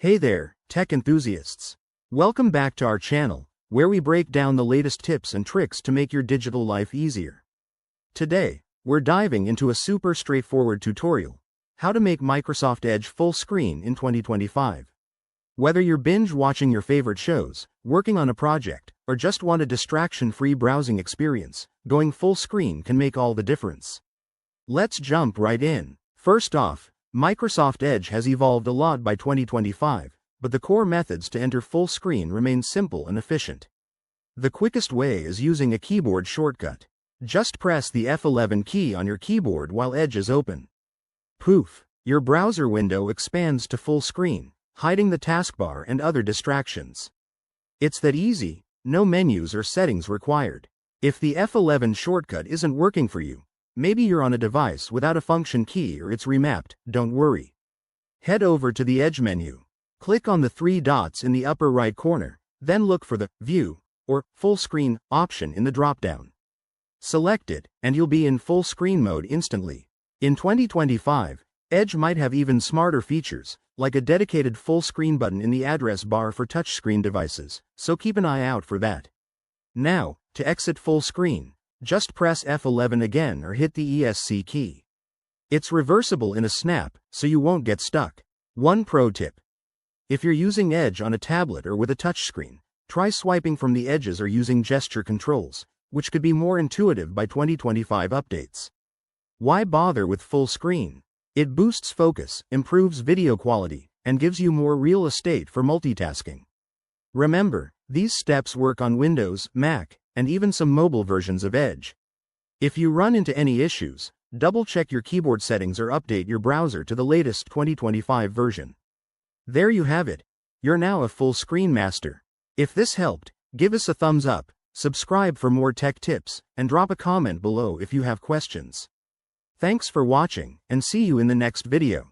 Hey there, tech enthusiasts. Welcome back to our channel, where we break down the latest tips and tricks to make your digital life easier. Today, we're diving into a super straightforward tutorial: how to make Microsoft Edge full screen in 2025. Whether you're binge watching your favorite shows, working on a project, or just want a distraction-free browsing experience, going full screen can make all the difference. Let's jump right in. First off, Microsoft Edge has evolved a lot by 2025, but the core methods to enter full screen remain simple and efficient. The quickest way is using a keyboard shortcut. Just press the F11 key on your keyboard while Edge is open. Poof! Your browser window expands to full screen, hiding the taskbar and other distractions. It's that easy, no menus or settings required. If the F11 shortcut isn't working for you, maybe you're on a device without a function key or it's remapped, don't worry. Head over to the Edge menu. Click on the three dots in the upper right corner, then look for the View or Full Screen option in the dropdown. Select it, and you'll be in full screen mode instantly. In 2025, Edge might have even smarter features, like a dedicated full screen button in the address bar for touchscreen devices, so keep an eye out for that. Now, to exit full screen, just press F11 again or hit the ESC key. It's reversible in a snap, so you won't get stuck. One pro tip: if you're using Edge on a tablet or with a touchscreen, try swiping from the edges or using gesture controls, which could be more intuitive by 2025 updates. Why bother with full screen? It boosts focus, improves video quality, and gives you more real estate for multitasking. Remember, these steps work on Windows, Mac, and even some mobile versions of Edge. If you run into any issues, double-check your keyboard settings or update your browser to the latest 2025 version. There you have it. You're now a full screen master. If this helped, give us a thumbs up, subscribe for more tech tips, and drop a comment below if you have questions. Thanks for watching, and see you in the next video.